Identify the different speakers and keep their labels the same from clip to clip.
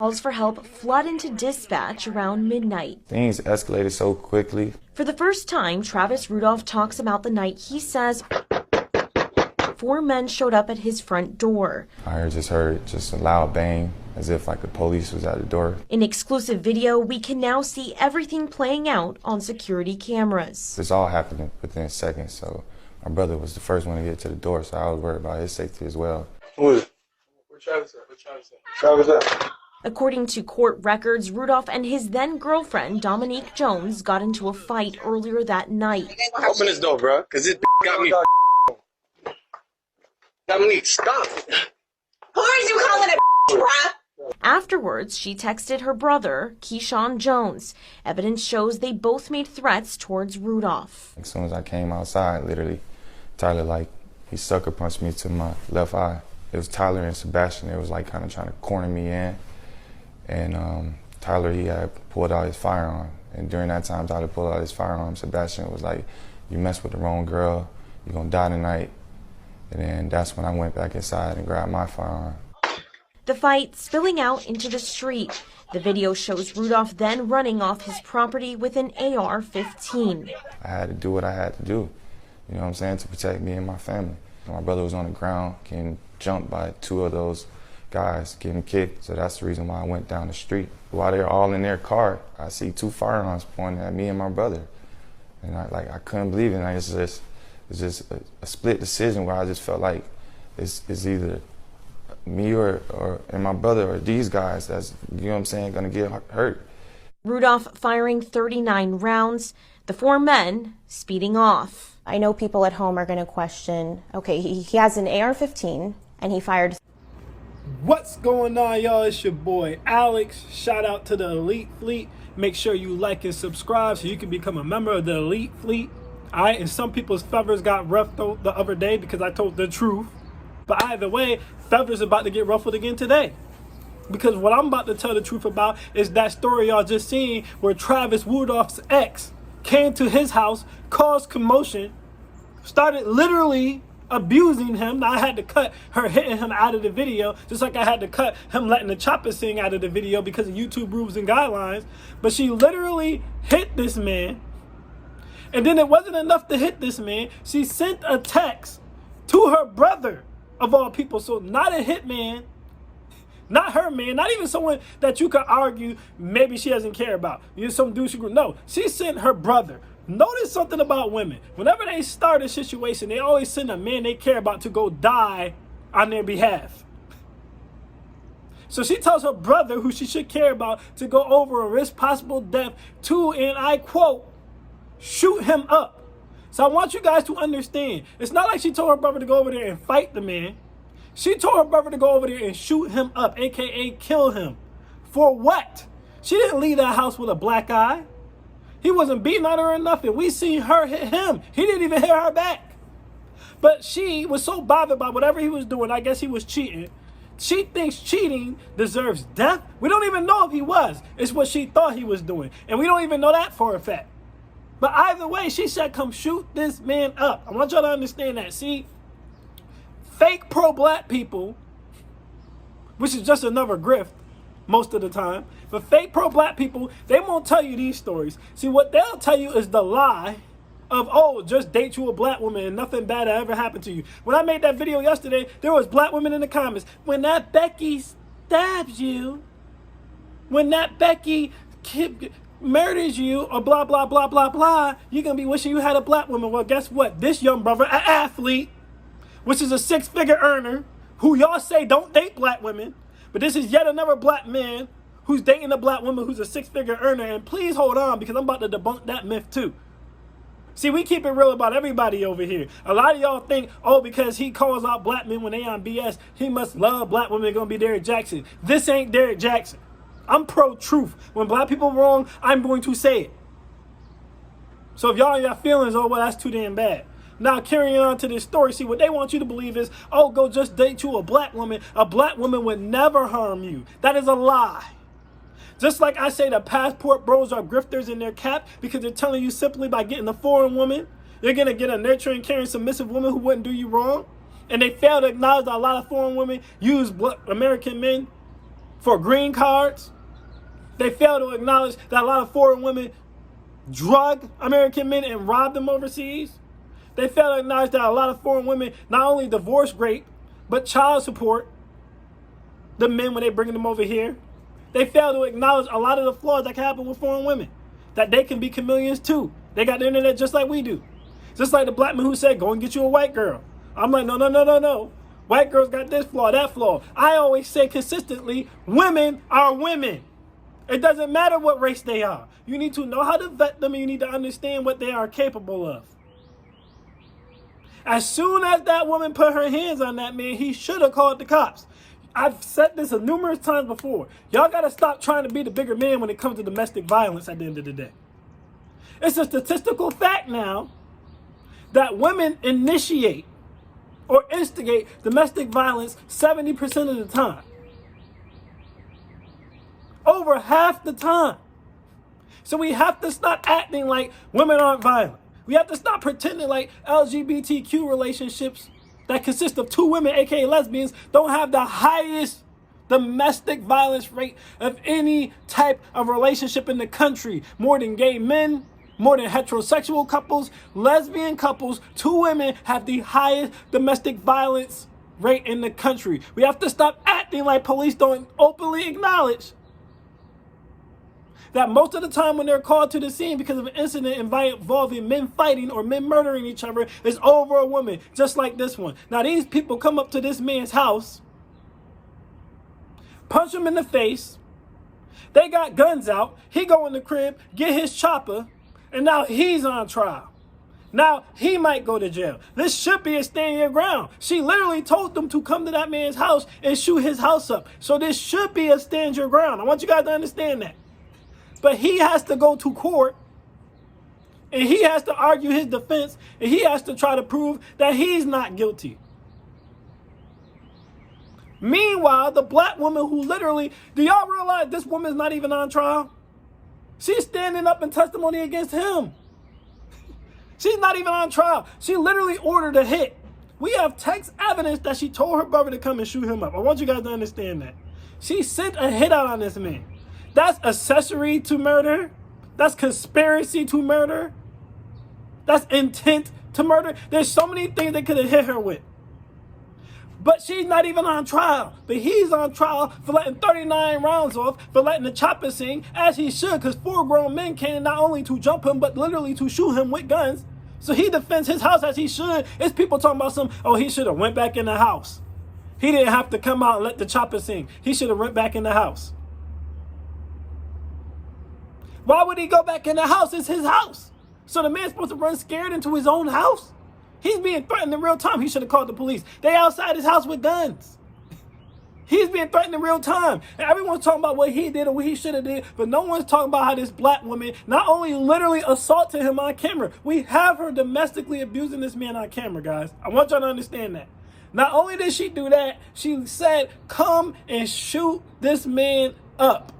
Speaker 1: Calls for help flood into dispatch around midnight.
Speaker 2: Things escalated so quickly.
Speaker 1: For the first time, Travis Rudolph talks about the night he says 4 men showed up at his front door.
Speaker 2: I heard just a loud bang, as if like the police was at the door.
Speaker 1: In exclusive video, we can now see everything playing out on security cameras.
Speaker 2: This all happened within seconds, so my brother was the first one to get to the door, so I was worried about his safety as well.
Speaker 3: Who is it? Where Travis at? Travis at?
Speaker 1: According to court records, Rudolph and his then-girlfriend, Dominique Jones, got into a fight earlier that night.
Speaker 3: Open this door, bro, because this got me. Dominique, stop.
Speaker 4: Who are you calling a bruh?
Speaker 1: Afterwards, she texted her brother, Keyshawn Jones. Evidence shows they both made threats towards Rudolph.
Speaker 2: As soon as I came outside, literally, Tyler, he sucker punched me to my left eye. It was Tyler and Sebastian. They was kind of trying to corner me in. And Tyler, he had pulled out his firearm. And during that time, Tyler pulled out his firearm. Sebastian was like, you mess with the wrong girl, you're gonna die tonight. And then that's when I went back inside and grabbed my firearm.
Speaker 1: The fight spilling out into the street. The video shows Rudolph then running off his property with an AR-15.
Speaker 2: I had to do what I had to do, you know what I'm saying, to protect me and my family. My brother was on the ground getting jumped by 2 of those guys getting kicked, so that's the reason why I went down the street. While they're all in their car, I see 2 firearms pointing at me and my brother. And I couldn't believe it. It's just a split decision where I just felt like it's either me and my brother or these guys that's, you know what I'm saying, gonna get hurt.
Speaker 1: Rudolph firing 39 rounds, the 4 men speeding off.
Speaker 5: I know people at home are going to question, okay, he has an AR-15 and he fired.
Speaker 6: What's going on, y'all? It's your boy Alex. Shout out to the Elite Fleet. Make sure you like and subscribe so you can become a member of the Elite Fleet. All right, and some people's feathers got ruffled the other day because I told the truth. But either way, feathers about to get ruffled again today. Because what I'm about to tell the truth about is that story y'all just seen where Travis Rudolph's ex came to his house, caused commotion, started literally abusing him. Now I had to cut her hitting him out of the video, just like I had to cut him letting the chopper sing out of the video because of YouTube rules and guidelines. But she literally hit this man. And then it wasn't enough to hit this man. She sent a text to her brother, of all people. So not a hitman, not her man, not even someone that you could argue maybe she doesn't care about. You're some douche group. No, she sent her brother. Notice something about women. Whenever they start a situation, they always send a man they care about to go die on their behalf. So she tells her brother, who she should care about, to go over and risk possible death to, and I quote, shoot him up. So I want you guys to understand, it's not like she told her brother to go over there and fight the man. She told her brother to go over there and shoot him up, aka kill him. For what? She didn't leave that house with a black eye. He wasn't beating on her or nothing. We seen her hit him. He didn't even hit her back. But she was so bothered by whatever he was doing. I guess he was cheating. She thinks cheating deserves death. We don't even know if he was. It's what she thought he was doing. And we don't even know that for a fact. But either way, she said, come shoot this man up. I want y'all to understand that. See, fake pro-black people, which is just another grift most of the time, but fake pro-black people, they won't tell you these stories. See, what they'll tell you is the lie of, oh, just date you a black woman and nothing bad ever happened to you. When I made that video yesterday, there was black women in the comments. When that Becky stabs you, when that Becky murders you, or blah, blah, blah, blah, blah, you're going to be wishing you had a black woman. Well, guess what? This young brother, an athlete, which is a 6-figure earner, who y'all say don't date black women, but this is yet another black man who's dating a black woman who's a 6-figure earner. And please hold on, because I'm about to debunk that myth too. See, we keep it real about everybody over here. A lot of y'all think, oh, because he calls out black men when they on BS, he must love black women. Gonna be Derrick Jackson. This ain't Derrick Jackson. I'm pro-truth. When black people wrong, I'm going to say it. So if y'all in your feelings, oh, well, that's too damn bad. Now, carrying on to this story, see, what they want you to believe is, oh, go just date you a black woman. A black woman would never harm you. That is a lie. Just like I say, the passport bros are grifters in their cap because they're telling you simply by getting a foreign woman, you're going to get a nurturing, caring, submissive woman who wouldn't do you wrong. And they fail to acknowledge that a lot of foreign women use American men for green cards. They fail to acknowledge that a lot of foreign women drug American men and rob them overseas. They fail to acknowledge that a lot of foreign women not only divorce rape, but child support the men when they bring them over here. They fail to acknowledge a lot of the flaws that can happen with foreign women, that they can be chameleons too. They got the internet just like we do. Just like the black man who said, go and get you a white girl. I'm like, no. White girls got this flaw, that flaw. I always say consistently, women are women. It doesn't matter what race they are. You need to know how to vet them, and you need to understand what they are capable of. As soon as that woman put her hands on that man, he should have called the cops. I've said this numerous times before. Y'all got to stop trying to be the bigger man when it comes to domestic violence at the end of the day. It's a statistical fact now that women initiate or instigate domestic violence 70% of the time. Over half the time. So we have to stop acting like women aren't violent. We have to stop pretending like LGBTQ relationships that consist of two women, aka lesbians, don't have the highest domestic violence rate of any type of relationship in the country. More than gay men, more than heterosexual couples, lesbian couples, two women have the highest domestic violence rate in the country. We have to stop acting like police don't openly acknowledge that most of the time when they're called to the scene because of an incident involving men fighting or men murdering each other, it's over a woman, just like this one. Now these people come up to this man's house, punch him in the face, they got guns out, he go in the crib, get his chopper, and now he's on trial. Now he might go to jail. This should be a stand your ground. She literally told them to come to that man's house and shoot his house up. So this should be a stand your ground. I want you guys to understand that. But he has to go to court, and he has to argue his defense, and he has to try to prove that he's not guilty. Meanwhile, the black woman who literally, do y'all realize this woman's not even on trial? She's standing up in testimony against him. She's not even on trial. She literally ordered a hit. We have text evidence that she told her brother to come and shoot him up. I want you guys to understand that. She sent a hit out on this man. That's accessory to murder. That's conspiracy to murder. That's intent to murder. There's so many things they could have hit her with. But she's not even on trial. But he's on trial for letting 39 rounds off, for letting the chopper sing, as he should, because 4 grown men came not only to jump him, but literally to shoot him with guns. So he defends his house as he should. It's people talking about he should have went back in the house. He didn't have to come out and let the chopper sing. He should have went back in the house. Why would he go back in the house? It's his house. So the man's supposed to run scared into his own house? He's being threatened in real time. He should have called the police. They outside his house with guns. He's being threatened in real time. And everyone's talking about what he did or what he should have did, but no one's talking about how this black woman not only literally assaulted him on camera, we have her domestically abusing this man on camera, guys. I want y'all to understand that. Not only did she do that, she said, come and shoot this man up.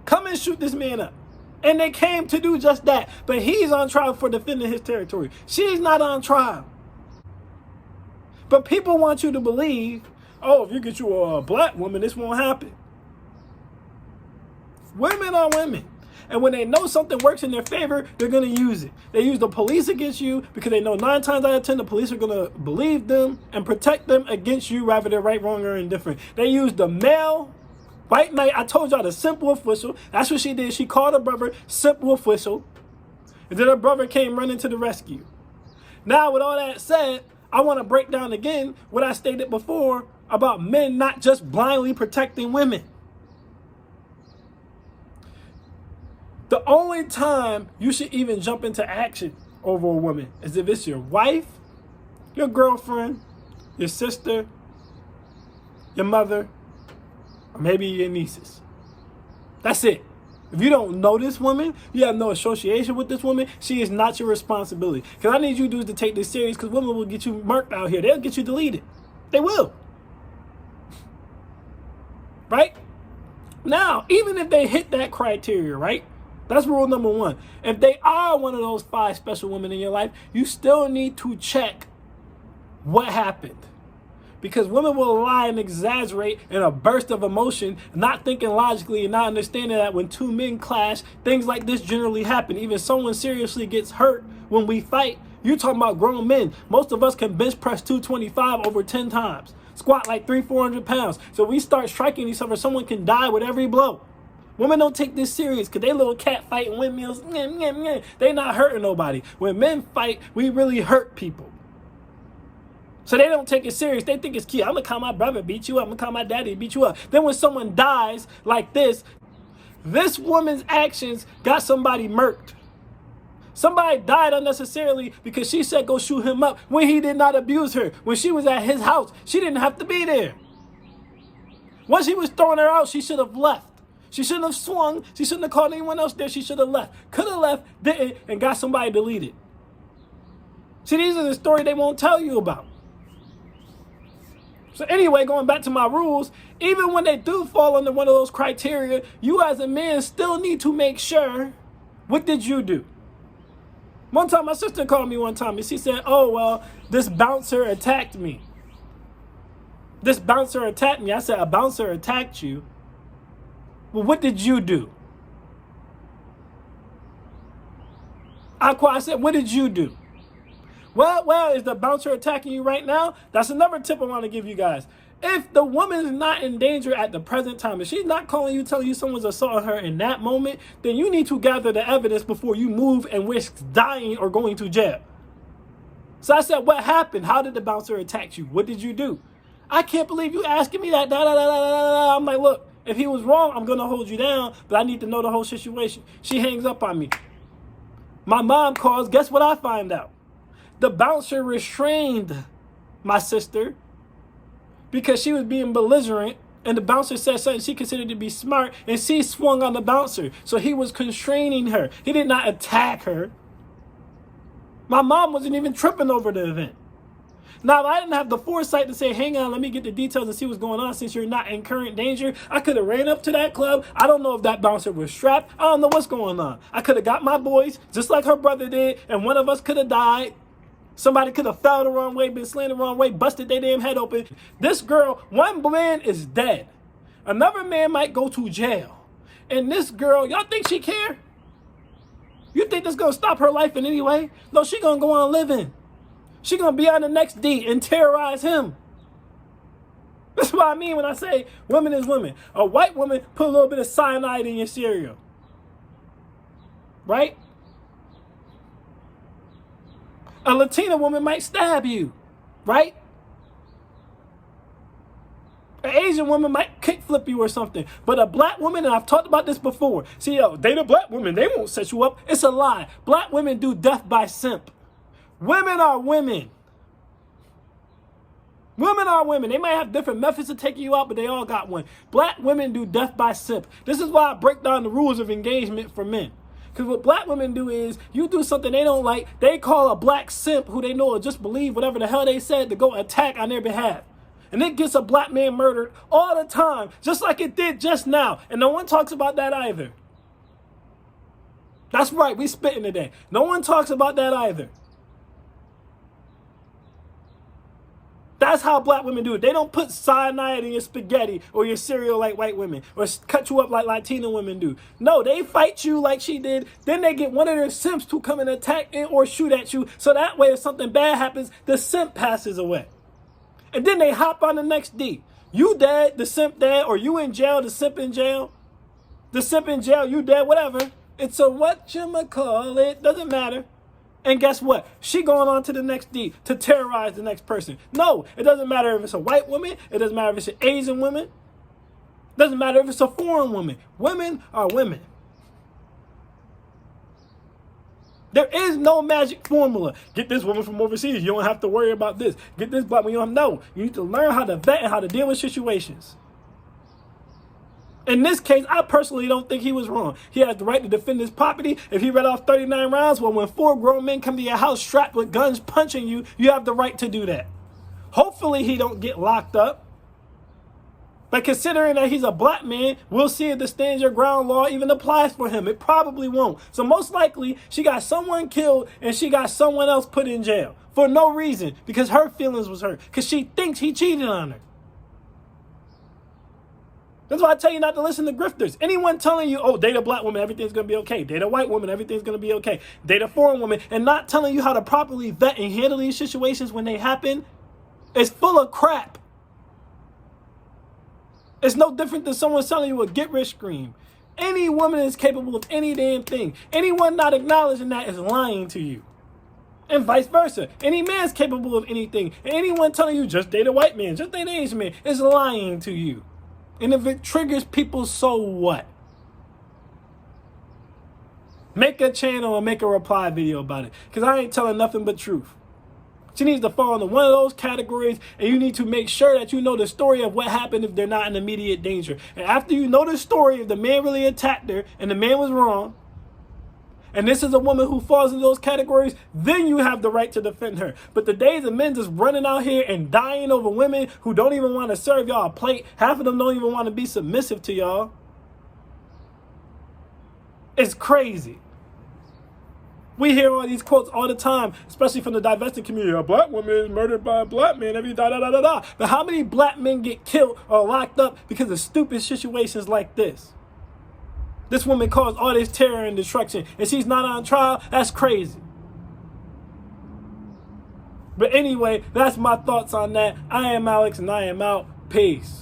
Speaker 6: Come and shoot this man up. And they came to do just that. But he's on trial for defending his territory. She's not on trial. But people want you to believe, oh, if you get you a black woman, this won't happen. Women are women. And when they know something works in their favor, they're going to use it. They use the police against you because they know 9 times out of 10 the police are going to believe them and protect them against you, rather they're right, wrong, or indifferent. They use the male white knight. I told y'all the simple official. That's what she did. She called her brother simple official. And then her brother came running to the rescue. Now, with all that said, I want to break down again what I stated before about men not just blindly protecting women. The only time you should even jump into action over a woman is if it's your wife, your girlfriend, your sister, your mother, or maybe your nieces. That's it. If you don't know this woman, you have no association with this woman, she is not your responsibility. Because I need you dudes to take this serious, because women will get you marked out here. They'll get you deleted. They will. Right? Now, even if they hit that criteria, right? That's rule number 1. If they are one of those 5 special women in your life, you still need to check what happened. Because women will lie and exaggerate in a burst of emotion, not thinking logically and not understanding that when two men clash, things like this generally happen. Even someone seriously gets hurt when we fight. You're talking about grown men. Most of us can bench press 225 over 10 times. Squat like 300-400 pounds. So we start striking each other, someone can die with every blow. Women don't take this serious because they little cat fighting windmills. They not hurting nobody. When men fight, we really hurt people. So they don't take it serious. They think it's cute. I'm going to call my brother beat you up. I'm going to call my daddy beat you up. Then when someone dies like this woman's actions got somebody murked. Somebody died unnecessarily because she said go shoot him up when he did not abuse her. When she was at his house, she didn't have to be there. Once he was throwing her out, she should have left. She shouldn't have swung. She shouldn't have called anyone else there. She should have left. Could have left, didn't, and got somebody deleted. See, these are the stories they won't tell you about. So anyway, going back to my rules, even when they do fall under one of those criteria, you as a man still need to make sure, what did you do? One time, my sister called me one time and she said, oh, well, this bouncer attacked me. This bouncer attacked me. I said, a bouncer attacked you? Well, what did you do? I said, what did you do? Well, is the bouncer attacking you right now? That's another tip I want to give you guys. If the woman is not in danger at the present time, if she's not calling you, telling you someone's assaulting her in that moment, then you need to gather the evidence before you move and risk dying or going to jail. So I said, what happened? How did the bouncer attack you? What did you do? I can't believe you asking me that. I'm like, look, if he was wrong, I'm going to hold you down, but I need to know the whole situation. She hangs up on me. My mom calls. Guess what I find out? The bouncer restrained my sister because she was being belligerent, and the bouncer said something she considered to be smart, and she swung on the bouncer. So he was constraining her. He did not attack her. My mom wasn't even tripping over the event. Now, if I didn't have the foresight to say, hang on, let me get the details and see what's going on since you're not in current danger, I could have ran up to that club. I don't know if that bouncer was strapped. I don't know what's going on. I could have got my boys, just like her brother did, and one of us could have died. Somebody could have fell the wrong way, been slain the wrong way, busted their damn head open. This girl, one man is dead. Another man might go to jail. And this girl, y'all think she care? You think this gonna stop her life in any way? No, she gonna go on living. She gonna be on the next D and terrorize him. That's what I mean when I say women is women. A white woman put a little bit of cyanide in your cereal. Right? A Latina woman might stab you, right? An Asian woman might kickflip you or something. But a black woman, and I've talked about this before. See, date a black woman, they won't set you up. It's a lie. Black women do death by simp. Women are women. Women are women. They might have different methods of taking you out, but they all got one. Black women do death by simp. This is why I break down the rules of engagement for men. Because what black women do is, you do something they don't like, they call a black simp who they know will just believe whatever the hell they said to go attack on their behalf. And it gets a black man murdered all the time, just like it did just now. And no one talks about that either. That's right, we spitting today. No one talks about that either. That's how black women do it. They don't put cyanide in your spaghetti or your cereal like white women, or cut you up like Latina women do. No, they fight you like she did. Then they get one of their simps to come and attack or shoot at you. So that way, if something bad happens, the simp passes away. And then they hop on the next D. You dead, the simp dead, or you in jail, the simp in jail. The simp in jail, you dead, whatever. It's a whatchamacallit, doesn't matter. And guess what? She going on to the next D to terrorize the next person. No, it doesn't matter if it's a white woman. It doesn't matter if it's an Asian woman. It doesn't matter if it's a foreign woman. Women are women. There is no magic formula. Get this woman from overseas. You don't have to worry about this. Get this black woman. You don't know. You need to learn how to vet and how to deal with situations. In this case, I personally don't think he was wrong. He has the right to defend his property. If he read off 39 rounds, well, when 4 grown men come to your house strapped with guns punching you, you have the right to do that. Hopefully he don't get locked up. But considering that he's a black man, we'll see if the stand your ground law even applies for him. It probably won't. So most likely, she got someone killed and she got someone else put in jail for no reason, because her feelings was hurt, because she thinks he cheated on her. That's why I tell you not to listen to grifters. Anyone telling you, oh, date a black woman, everything's going to be okay. Date a white woman, everything's going to be okay. Date a foreign woman, and not telling you how to properly vet and handle these situations when they happen is full of crap. It's no different than someone selling you a get-rich scheme. Any woman is capable of any damn thing. Anyone not acknowledging that is lying to you. And vice versa. Any man's capable of anything. And anyone telling you just date a white man, just date an Asian man, is lying to you. And if it triggers people, so what? Make a channel and make a reply video about it. Because I ain't telling nothing but truth. She needs to fall into one of those categories, and you need to make sure that you know the story of what happened if they're not in immediate danger. And after you know the story, if the man really attacked her and the man was wrong, and this is a woman who falls into those categories, then you have the right to defend her. But the days of men just running out here and dying over women who don't even want to serve y'all a plate, half of them don't even want to be submissive to y'all. It's crazy. We hear all these quotes all the time, especially from the divested community. A black woman is murdered by a black man, every da-da-da-da-da. But how many black men get killed or locked up because of stupid situations like this? This woman caused all this terror and destruction, and she's not on trial? That's crazy. But anyway, that's my thoughts on that. I am Alex, and I am out. Peace.